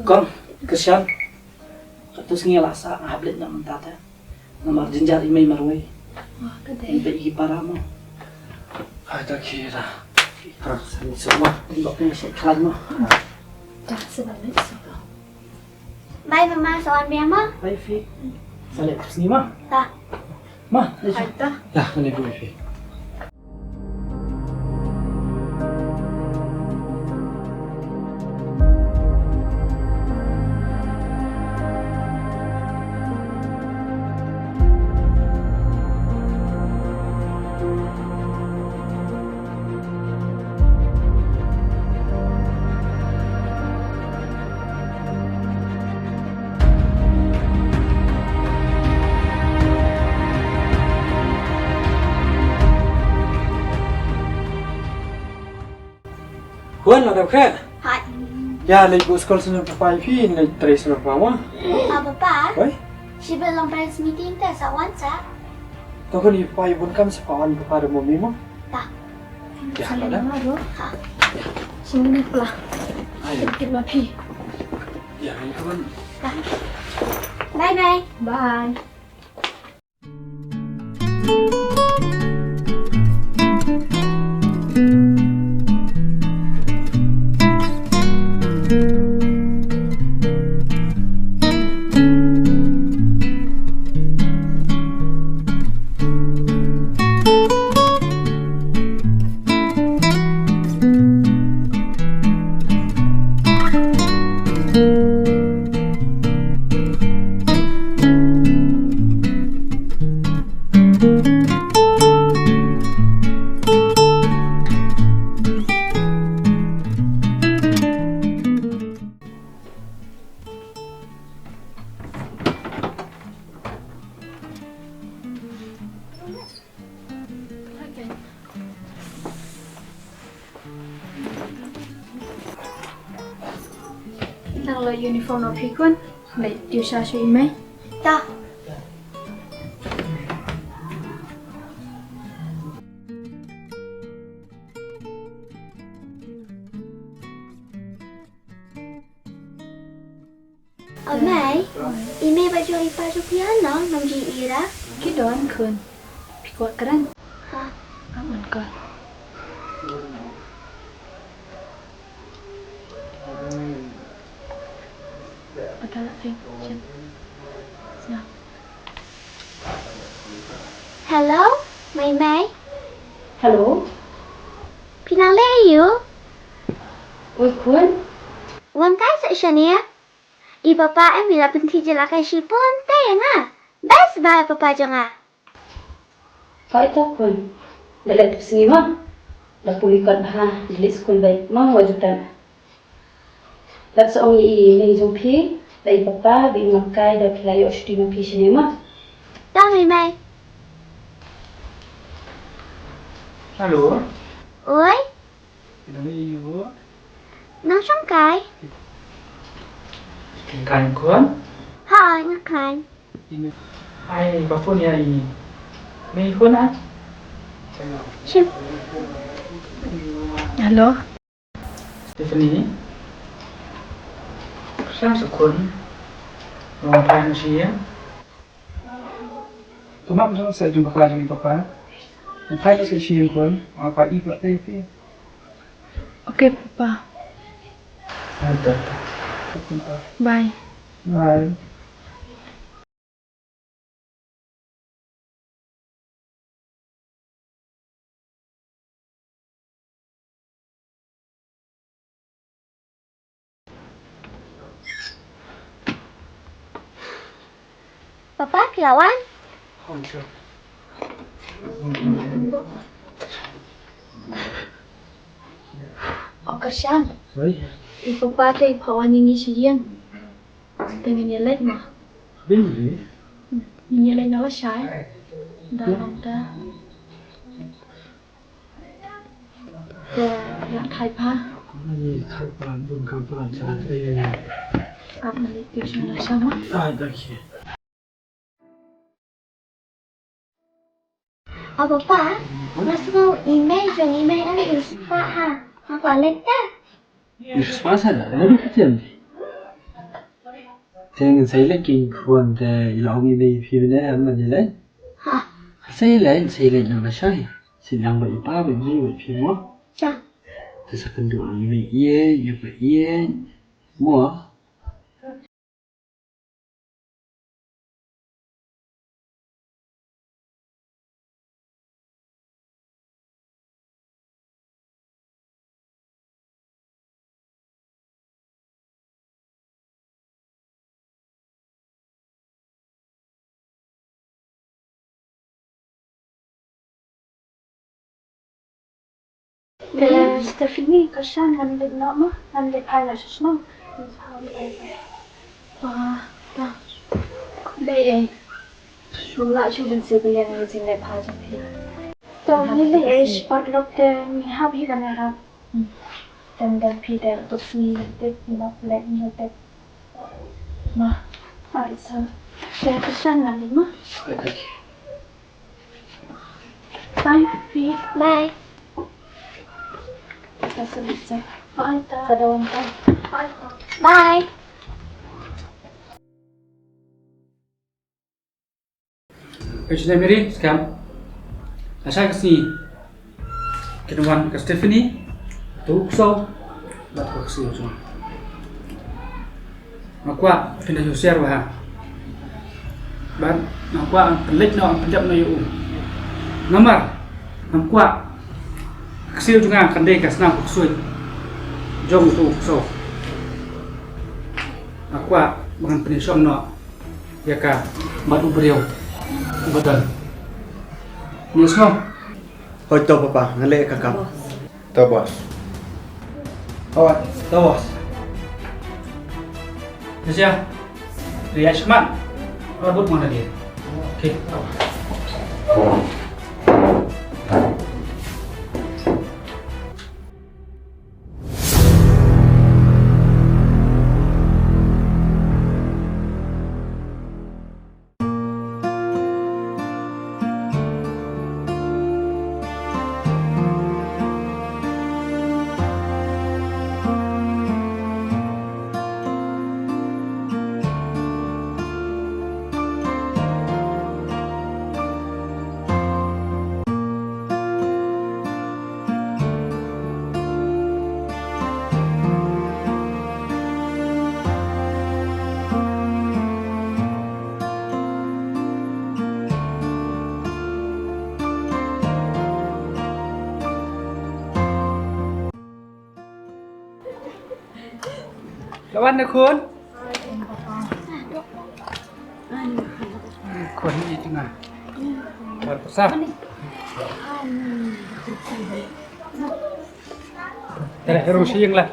Con, kesian. Terus ngelasa hablet na mentata. Namar jinjar imay marway. Wah, gede. Imay para mo. Ada kira. Sani semua. Tengok ni seklan mo. Dah sebalik sebab. Bye mama, soal mama. Hai Fi. Salit terus ni mah. Tak. Mah, Ada. dah mana gue Fi. Huan ada ke? Hai. Ya, lagi go sekolah sana papai Fi, lagi trace sana papai. Papa, Oi, she belong parents meeting te sa wansa. kau kan ni papai pun kam sepawan kepada mami mo. Tak. Ya, ada. Ha. Sini pula. Ayo. Kita pi. Ya, ini kawan. Bye bye. Bye. Đang là uniform nó phi quân để điều tra cho email. Ta. Mày, email baju ipa piano nam ji ira. Cái đó ăn khơn. Phi quạt cái đó. Ha. Cảm ơn con. Ada lagi. Siap. Hello, Mày. Hello. Pinang you? Ôi Quân. Wan kai sa siya niya? Ipapa em bila penthi jela kay sipon te nga. Best ba papa nga. Phải thôi Quân. Để lại sini mah. Dah pulihkan ha. Jadi sekolah baik. Mah wajiban. That's only may dùng phi. Đây papa bị mặc cái đã phải ở studio mà phi sini mah. Ta Mày. Halo. Oi, Ini ibu. nang siyang kai? Kain kuan. Ha, nga kai. Ini. Ai bapun ya ini. May kun ah. Sim. Hello. Stephanie. Sang sekun. Long time no see ya. Kemarin saya jumpa lagi dengan papa. Yang lain saya see kun. Apa ibu tadi Fi? Ok papa. Ada. Bye. Bye. Papa, kilawan? Hancur. Ok Sang. Baik. Papa thấy phao anh như thế riêng. Từ ngày lên mà. Beli. Nhìn lên nó là sai. Đã lòng ta. Rồi lại khai phá. Ini kapan pun kapan saya. Áp mà lấy tiêu cho là xong á. Ada ki. Papa, mas mau email dong email ang ispa ha. Ang kualit ka. Ispa sana, lebih kecil. Jangan saya lagi kuat yang ini filmnya apa jadi? Hah? Saya nama saya. Saya yang berapa begini film? Dạ. Terus akan dulu ini iya, semua. Stephanie, kasihan nandun na mo. Nandun pala sa snow. Đây xuống lại cho mình sự bây giờ dừng lại phá trong khi tôi nghĩ là ấy spot lúc thế mình học hi cái này không dan phi để tôi suy để nó lại như thế mà phải sao để cái sang là gì mà bye phi Bye. ta sẽ bị sao bye ta kada wan ta bye Bye. Sudah Mary, sekarang saya kesini kenawan ke Stephanie tu so bat ko kesini so makwa pindah usiar wah ban makwa ang pelik no ang pendap no yu nomor makwa kesini juga kandai kasna kusuy jong tu so makwa bangan penisom no ya ka batu beriau betul ni semua Ôi tao papa, ngali kakak. Tau bos. awak tawas Nasya Ria Shman Rabut mana dia okey Lawan na kun. Kun ni tengah. Berpesah. Tidak erosi yang lah.